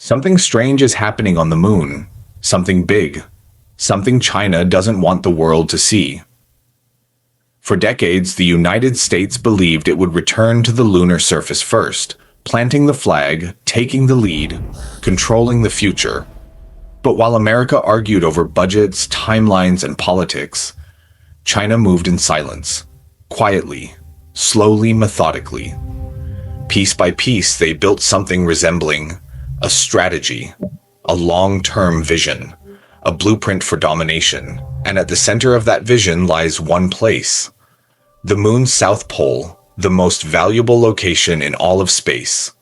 Something strange is happening on the moon. Something big. Something China doesn't want the world to see. For decades, the United States believed it would return to the lunar surface first, planting the flag, taking the lead, controlling the future. But while America argued over budgets, timelines, and politics, China moved in silence, quietly, slowly, methodically. Piece by piece, they built something resembling a strategy, a long-term vision, a blueprint for domination, and at the center of that vision lies one place: the moon's south pole, the most valuable location in all of space.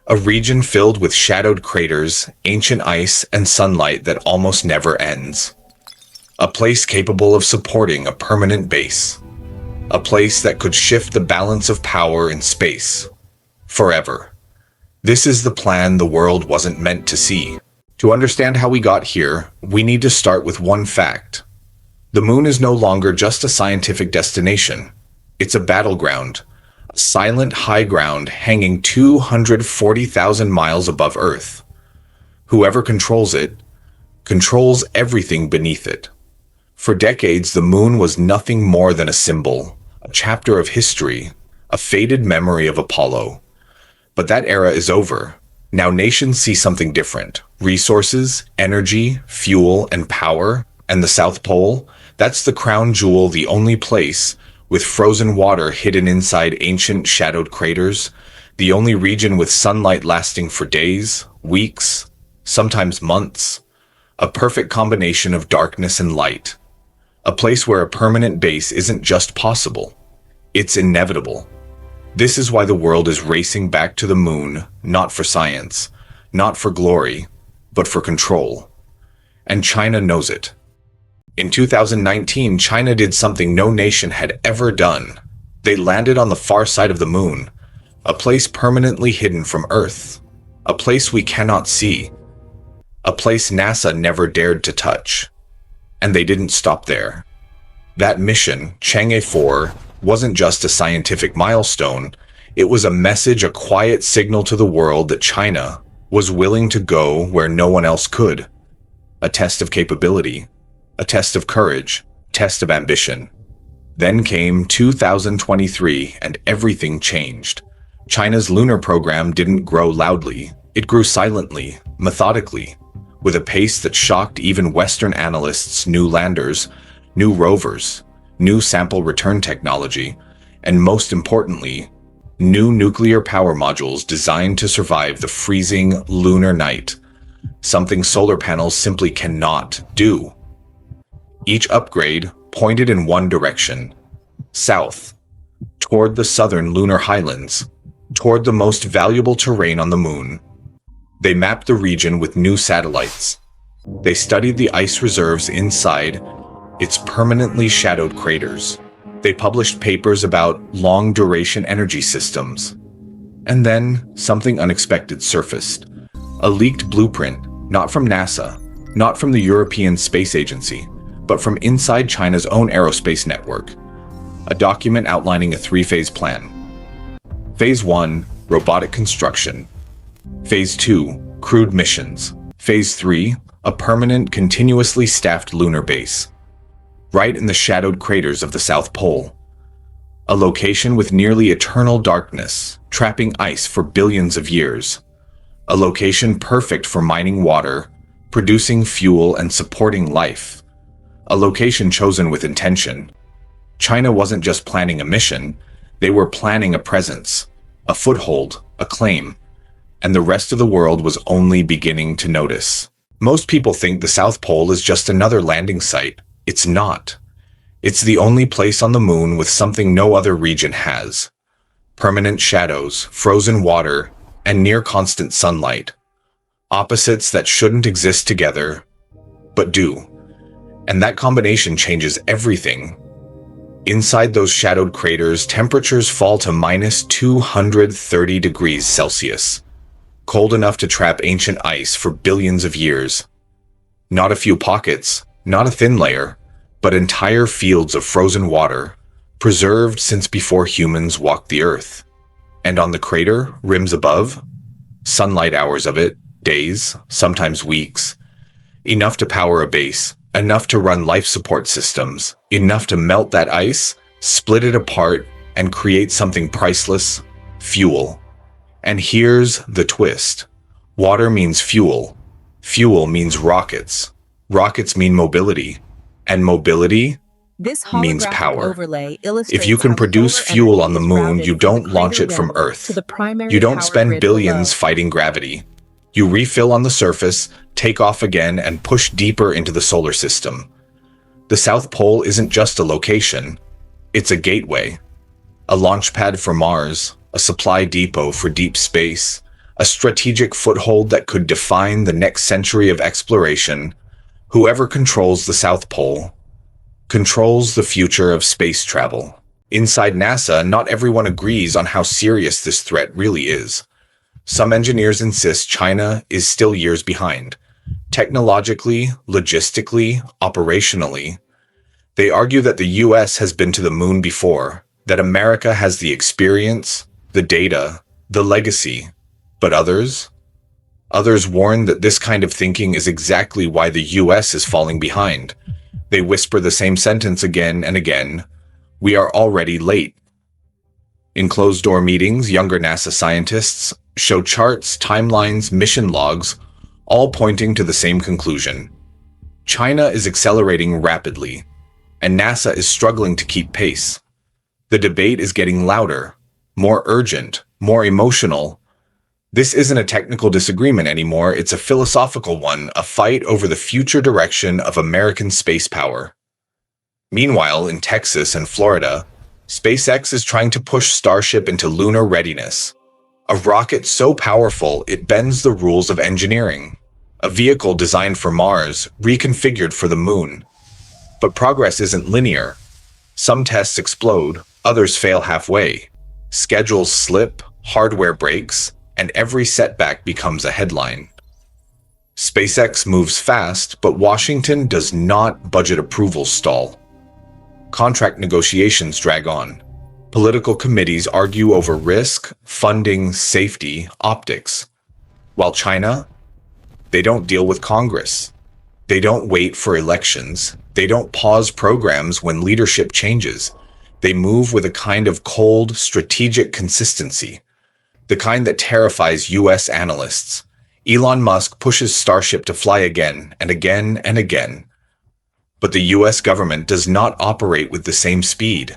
A region filled with shadowed craters, ancient ice, and sunlight that almost never ends. A place capable of supporting a permanent base. A place that could shift the balance of power in space. Forever. This is the plan the world wasn't meant to see. To understand how we got here, we need to start with one fact. The moon is no longer just a scientific destination. It's a battleground, a silent high ground hanging 240,000 miles above Earth. Whoever controls it, controls everything beneath it. For decades, the moon was nothing more than a symbol, a chapter of history, a faded memory of Apollo. But that era is over. Now nations see something different. Resources, energy, fuel, and power. And the South Pole, that's the crown jewel, the only place, with frozen water hidden inside ancient shadowed craters, the only region with sunlight lasting for days, weeks, sometimes months. A perfect combination of darkness and light. A place where a permanent base isn't just possible. It's inevitable. This is why the world is racing back to the moon, not for science, not for glory, but for control. And China knows it. In 2019, China did something no nation had ever done. They landed on the far side of the moon, a place permanently hidden from Earth, a place we cannot see, a place NASA never dared to touch. And they didn't stop there. That mission, Chang'e 4, wasn't just a scientific milestone. It was a message, a quiet signal to the world that China was willing to go where no one else could. A test of capability, a test of courage, a test of ambition. Then came 2023 and everything changed. China's lunar program didn't grow loudly. It grew silently, methodically, with a pace that shocked even Western analysts. New landers, new rovers, new sample return technology, and most importantly, new nuclear power modules designed to survive the freezing lunar night, something solar panels simply cannot do. Each upgrade pointed in one direction, south, toward the southern lunar highlands, toward the most valuable terrain on the moon. They mapped the region with new satellites. They studied the ice reserves inside its permanently shadowed craters. They published papers about long-duration energy systems. And then, something unexpected surfaced. A leaked blueprint, not from NASA, not from the European Space Agency, but from inside China's own aerospace network. A document outlining a three-phase plan. Phase 1, robotic construction. Phase 2, crewed missions. Phase 3, a permanent, continuously staffed lunar base. Right in the shadowed craters of the South Pole. A location with nearly eternal darkness, trapping ice for billions of years. A location perfect for mining water, producing fuel and supporting life. A location chosen with intention. China wasn't just planning a mission, they were planning a presence, a foothold, a claim. And the rest of the world was only beginning to notice. Most people think the South Pole is just another landing site. It's not. It's the only place on the moon with something no other region has. Permanent shadows, frozen water, and near-constant sunlight. Opposites that shouldn't exist together, but do. And that combination changes everything. Inside those shadowed craters, temperatures fall to minus 230 degrees Celsius. Cold enough to trap ancient ice for billions of years. Not a few pockets, not a thin layer, but entire fields of frozen water, preserved since before humans walked the earth. And on the crater, rims above, sunlight hours of it, days, sometimes weeks. Enough to power a base, enough to run life support systems, enough to melt that ice, split it apart, and create something priceless: fuel. And here's the twist. Water means fuel. Fuel means rockets. Rockets mean mobility. And mobility means power. If you can produce fuel on the moon, you don't launch it from Earth. You don't spend billions fighting gravity. You refill on the surface, take off again, and push deeper into the solar system. The South Pole isn't just a location. It's a gateway. A launch pad for Mars, a supply depot for deep space, a strategic foothold that could define the next century of exploration. Whoever controls the South Pole controls the future of space travel. Inside NASA, not everyone agrees on how serious this threat really is. Some engineers insist China is still years behind. Technologically, logistically, operationally. They argue that the US has been to the moon before, that America has the experience, the data, the legacy. But others warn that this kind of thinking is exactly why the US is falling behind. They whisper the same sentence again and again: we are already late. In closed-door meetings, younger NASA scientists show charts, timelines, mission logs, all pointing to the same conclusion. China is accelerating rapidly, and NASA is struggling to keep pace. The debate is getting louder, more urgent, more emotional. This isn't a technical disagreement anymore, it's a philosophical one, a fight over the future direction of American space power. Meanwhile, in Texas and Florida, SpaceX is trying to push Starship into lunar readiness. A rocket so powerful it bends the rules of engineering. A vehicle designed for Mars, reconfigured for the moon. But progress isn't linear. Some tests explode, others fail halfway. Schedules slip, hardware breaks, and every setback becomes a headline. SpaceX moves fast, but Washington does not. Budget approvals stall. Contract negotiations drag on. Political committees argue over risk, funding, safety, optics. While China, they don't deal with Congress. They don't wait for elections. They don't pause programs when leadership changes. They move with a kind of cold, strategic consistency. The kind that terrifies US analysts. Elon Musk pushes Starship to fly again and again and again. But the US government does not operate with the same speed.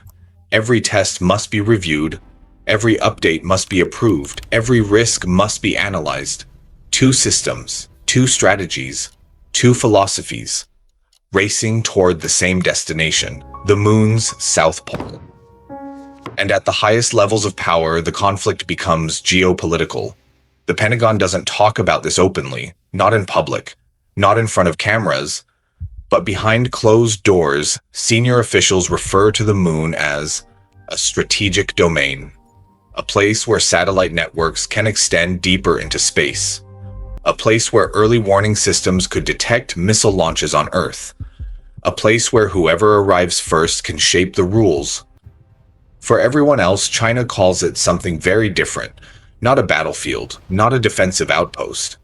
Every test must be reviewed. Every update must be approved. Every risk must be analyzed. Two systems, two strategies, two philosophies, racing toward the same destination, the moon's South Pole. And at the highest levels of power, the conflict becomes geopolitical. The Pentagon doesn't talk about this openly, not in public, not in front of cameras, but behind closed doors, senior officials refer to the moon as a strategic domain, a place where satellite networks can extend deeper into space, a place where early warning systems could detect missile launches on Earth, a place where whoever arrives first can shape the rules. For everyone else, China calls it something very different, not a battlefield, not a defensive outpost,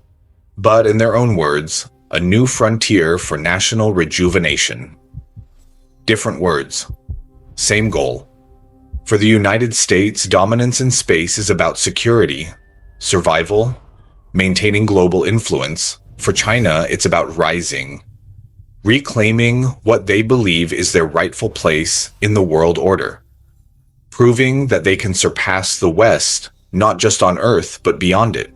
but in their own words, a new frontier for national rejuvenation. Different words, same goal. For the United States, dominance in space is about security, survival, maintaining global influence. For China, it's about rising, reclaiming what they believe is their rightful place in the world order, proving that they can surpass the West, not just on Earth, but beyond it.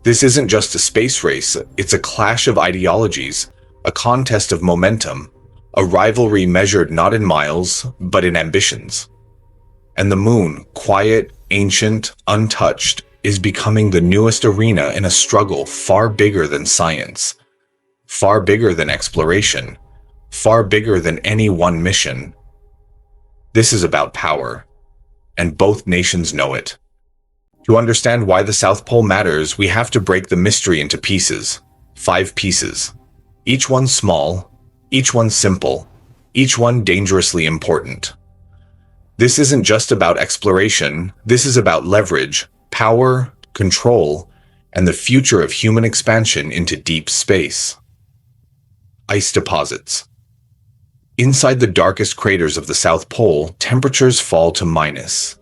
This isn't just a space race, it's a clash of ideologies, a contest of momentum, a rivalry measured not in miles, but in ambitions. And the moon, quiet, ancient, untouched, is becoming the newest arena in a struggle far bigger than science, far bigger than exploration, far bigger than any one mission. This is about power, and both nations know it. To understand why the South Pole matters, we have to break the mystery into pieces. 5 pieces. Each one small, each one simple, each one dangerously important. This isn't just about exploration, this is about leverage, power, control, and the future of human expansion into deep space. Ice deposits. Inside the darkest craters of the South Pole, temperatures fall to minus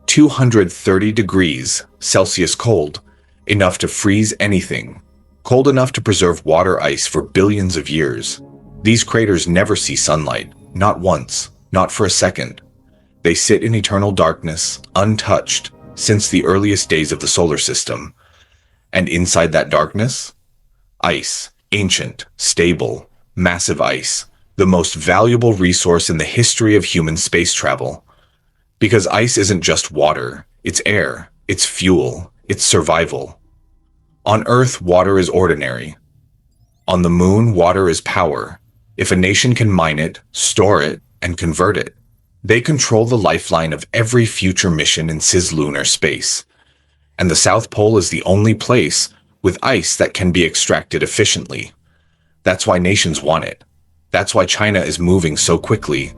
230 degrees Celsius cold, enough to freeze anything, cold enough to preserve water ice for billions of years. These craters never see sunlight, not once, not for a second. They sit in eternal darkness, untouched, since the earliest days of the solar system. And inside that darkness? Ice, ancient, stable, massive ice, the most valuable resource in the history of human space travel. Because ice isn't just water, it's air, it's fuel, it's survival. On Earth, water is ordinary. On the Moon, water is power. If a nation can mine it, store it, and convert it, they control the lifeline of every future mission in cislunar space. And the South Pole is the only place with ice that can be extracted efficiently. That's why nations want it. That's why China is moving so quickly.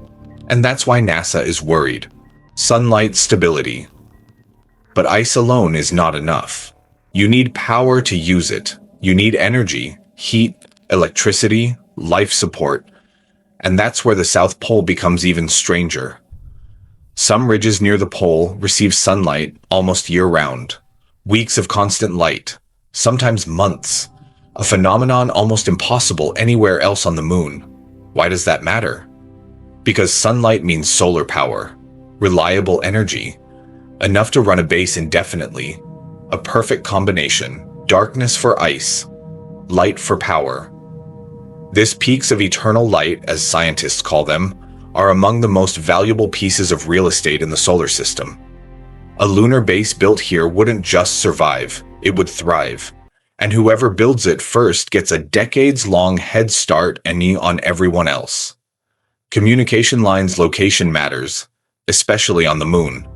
And that's why NASA is worried. Sunlight stability. But ice alone is not enough. You need power to use it. You need energy, heat, electricity, life support. And that's where the South Pole becomes even stranger. Some ridges near the pole receive sunlight almost year-round. Weeks of constant light, sometimes months. A phenomenon almost impossible anywhere else on the Moon. Why does that matter? Because sunlight means solar power, reliable energy, enough to run a base indefinitely, a perfect combination, darkness for ice, light for power. These peaks of eternal light, as scientists call them, are among the most valuable pieces of real estate in the solar system. A lunar base built here wouldn't just survive, it would thrive. And whoever builds it first gets a decades-long head start on everyone else. Communication lines location matters, especially on the Moon.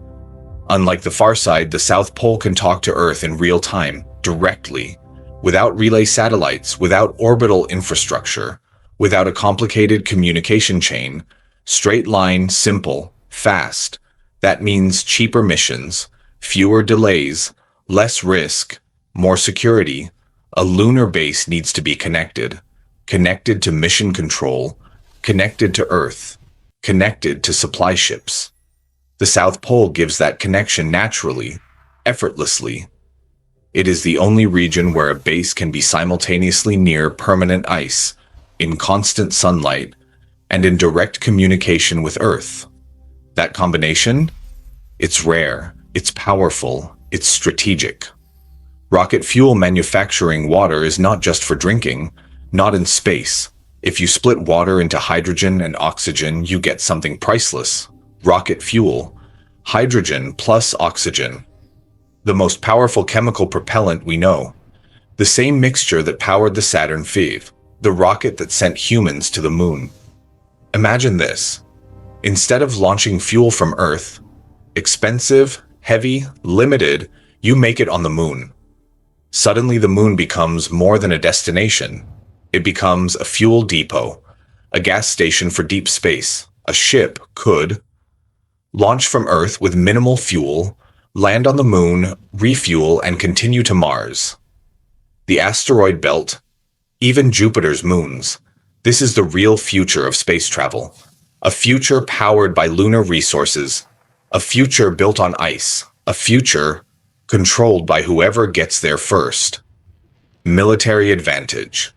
Unlike the far side, the South Pole can talk to Earth in real time, directly, without relay satellites, without orbital infrastructure, without a complicated communication chain. Straight line, simple, fast. That means cheaper missions, fewer delays, less risk, more security. A lunar base needs to be connected. Connected to mission control, connected to Earth, connected to supply ships. The South Pole gives that connection naturally, effortlessly. It is the only region where a base can be simultaneously near permanent ice, in constant sunlight, and in direct communication with Earth. That combination? It's rare, it's powerful, it's strategic. Rocket fuel manufacturing water is not just for drinking, not in space. If you split water into hydrogen and oxygen, you get something priceless. Rocket fuel. Hydrogen plus oxygen. The most powerful chemical propellant we know. The same mixture that powered the Saturn V, the rocket that sent humans to the Moon. Imagine this. Instead of launching fuel from Earth, expensive, heavy, limited, you make it on the Moon. Suddenly the Moon becomes more than a destination. It becomes a fuel depot, a gas station for deep space. A ship could launch from Earth with minimal fuel, land on the Moon, refuel, and continue to Mars. The asteroid belt, even Jupiter's moons. This is the real future of space travel. A future powered by lunar resources. A future built on ice. A future controlled by whoever gets there first. Military advantage.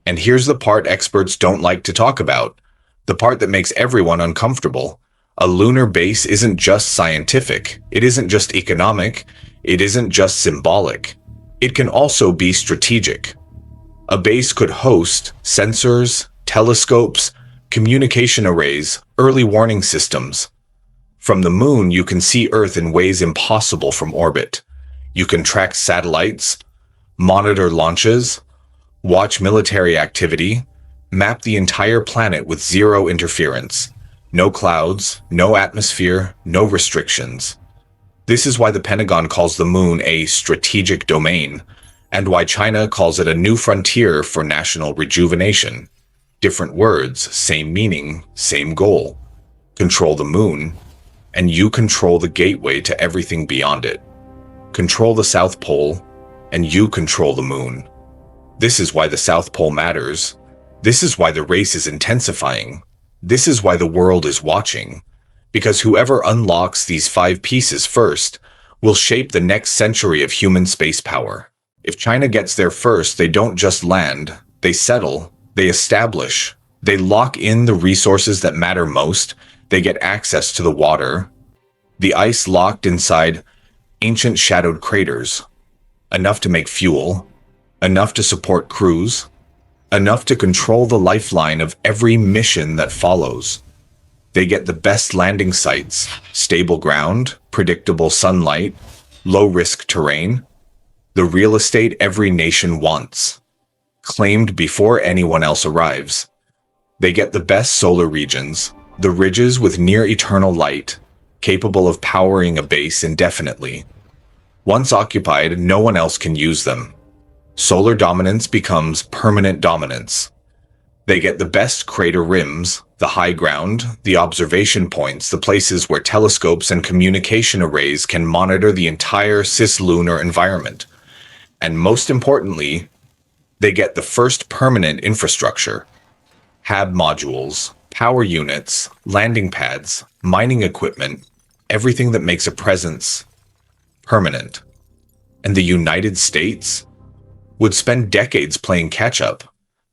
And here's the part experts don't like to talk about. The part that makes everyone uncomfortable. A lunar base isn't just scientific. It isn't just economic. It isn't just symbolic. It can also be strategic. A base could host sensors, telescopes, communication arrays, early warning systems. From the Moon, you can see Earth in ways impossible from orbit. You can track satellites, monitor launches, watch military activity, map the entire planet with zero interference. No clouds, no atmosphere, no restrictions. This is why the Pentagon calls the Moon a strategic domain, and why China calls it a new frontier for national rejuvenation. Different words, same meaning, same goal. Control the Moon, and you control the gateway to everything beyond it. Control the South Pole, and you control the moon. This is why the South Pole matters. This is why the race is intensifying. This is why the world is watching. Because whoever unlocks these 5 pieces first will shape the next century of human space power. If China gets there first, they don't just land, they settle, they establish, they lock in the resources that matter most, they get access to the water, the ice locked inside ancient shadowed craters, enough to make fuel, enough to support crews, enough to control the lifeline of every mission that follows. They get the best landing sites, stable ground, predictable sunlight, low-risk terrain, the real estate every nation wants, claimed before anyone else arrives. They get the best solar regions, the ridges with near-eternal light, capable of powering a base indefinitely. Once occupied, no one else can use them. Solar dominance becomes permanent dominance. They get the best crater rims, the high ground, the observation points, the places where telescopes and communication arrays can monitor the entire cislunar environment. And most importantly, they get the first permanent infrastructure. HAB modules, power units, landing pads, mining equipment, everything that makes a presence permanent. And the United States would spend decades playing catch-up,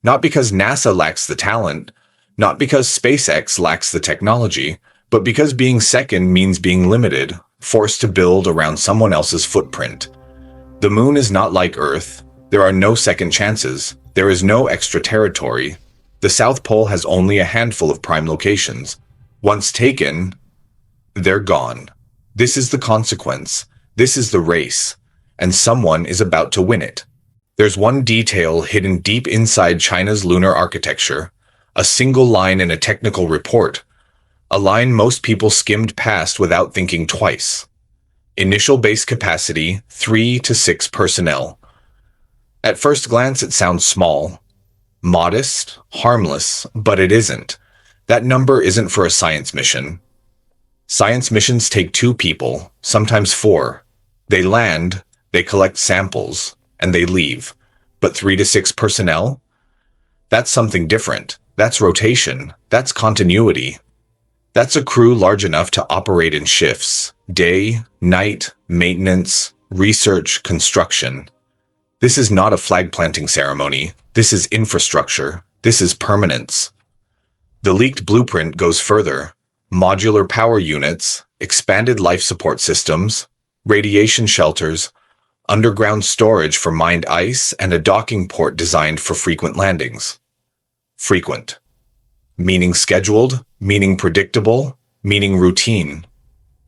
not because NASA lacks the talent, not because SpaceX lacks the technology, but because being second means being limited, forced to build around someone else's footprint. The moon is not like Earth. There are no second chances. There is no extra territory. The South Pole has only a handful of prime locations. Once taken, they're gone. This is the consequence. This is the race. And someone is about to win it. There's one detail hidden deep inside China's lunar architecture, a single line in a technical report, a line most people skimmed past without thinking twice. Initial base capacity, 3 to 6 personnel. At first glance, it sounds small, modest, harmless, but it isn't. That number isn't for a science mission. Science missions take 2 people, sometimes 4. They land, they collect samples, and they leave. But 3 to 6 personnel? That's something different. That's rotation. That's continuity. That's a crew large enough to operate in shifts. Day, night, maintenance, research, construction. This is not a flag planting ceremony. This is infrastructure. This is permanence. The leaked blueprint goes further. Modular power units, expanded life support systems, radiation shelters, underground storage for mined ice, and a docking port designed for frequent landings. Frequent. Meaning scheduled, meaning predictable, meaning routine.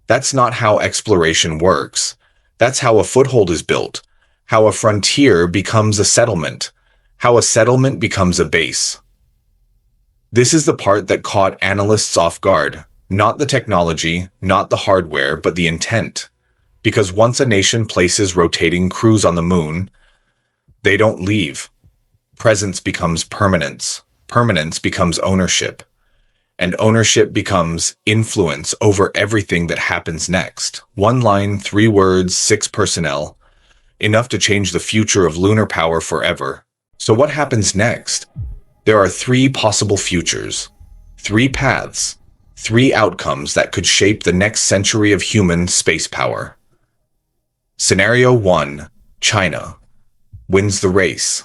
That's not how exploration works. That's how a foothold is built, how a frontier becomes a settlement, how a settlement becomes a base. This is the part that caught analysts off guard. Not the technology, not the hardware, but the intent. Because once a nation places rotating crews on the moon, they don't leave. Presence becomes permanence. Permanence becomes ownership. And ownership becomes influence over everything that happens next. 1 line, 3 words, 6 personnel. Enough to change the future of lunar power forever. So what happens next? There are 3 possible futures. 3 paths. 3 outcomes that could shape the next century of human space power. Scenario 1. China wins the race.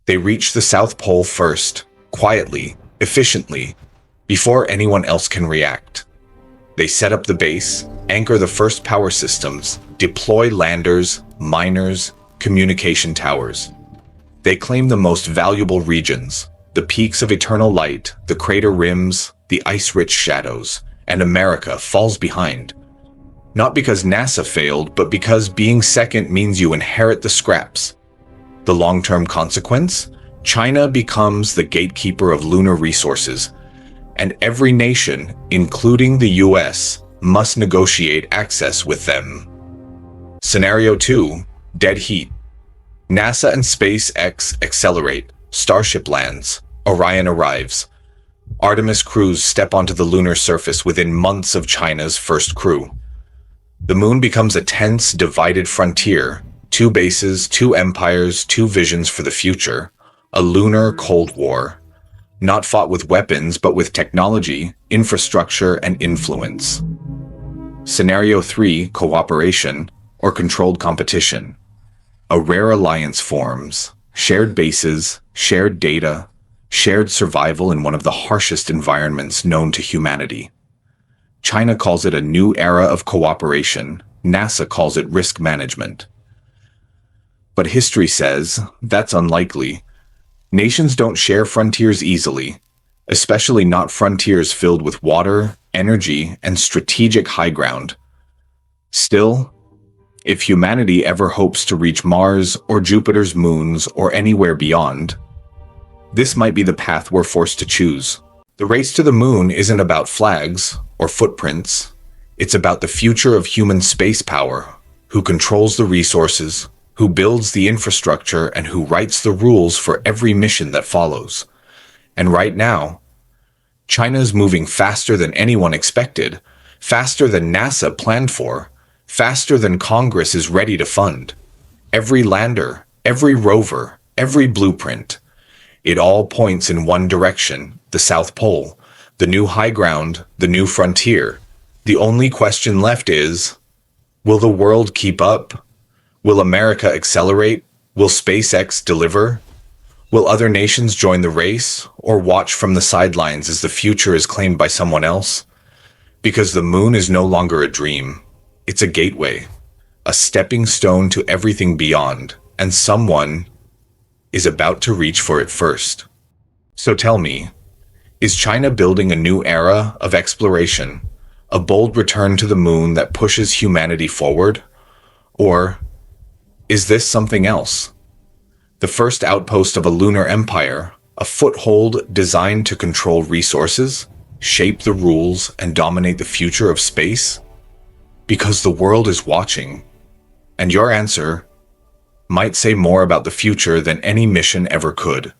They reach the South Pole first, quietly, efficiently, before anyone else can react. They set up the base, anchor the first power systems, deploy landers, miners, communication towers. They claim the most valuable regions, the peaks of eternal light, the crater rims, the ice-rich shadows, and America falls behind. Not because NASA failed, but because being second means you inherit the scraps. The long-term consequence? China becomes the gatekeeper of lunar resources, and every nation, including the US, must negotiate access with them. Scenario 2. Dead heat. NASA and SpaceX accelerate. Starship lands. Orion arrives. Artemis crews step onto the lunar surface within months of China's first crew. The moon becomes a tense, divided frontier. Two bases, two empires, two visions for the future. A lunar Cold War. Not fought with weapons, but with technology, infrastructure, and influence. Scenario 3, cooperation, or controlled competition. A rare alliance forms. Shared bases, shared data, shared survival in one of the harshest environments known to humanity. China calls it a new era of cooperation. NASA calls it risk management. But history says that's unlikely. Nations don't share frontiers easily, especially not frontiers filled with water, energy, and strategic high ground. Still, if humanity ever hopes to reach Mars or Jupiter's moons or anywhere beyond, this might be the path we're forced to choose. The race to the moon isn't about flags or footprints. It's about the future of human space power, who controls the resources, who builds the infrastructure, and who writes the rules for every mission that follows. And right now, China is moving faster than anyone expected, faster than NASA planned for, faster than Congress is ready to fund. Every lander, every rover, every blueprint, it all points in one direction, the South Pole, the new high ground, the new frontier. The only question left is, will the world keep up? Will America accelerate? Will SpaceX deliver? Will other nations join the race, or watch from the sidelines as the future is claimed by someone else? Because the moon is no longer a dream. It's a gateway, a stepping stone to everything beyond, and someone is about to reach for it first. So tell me, is China building a new era of exploration, a bold return to the moon that pushes humanity forward? Or is this something else? The first outpost of a lunar empire, a foothold designed to control resources, shape the rules, and dominate the future of space? Because the world is watching, and your answer might say more about the future than any mission ever could.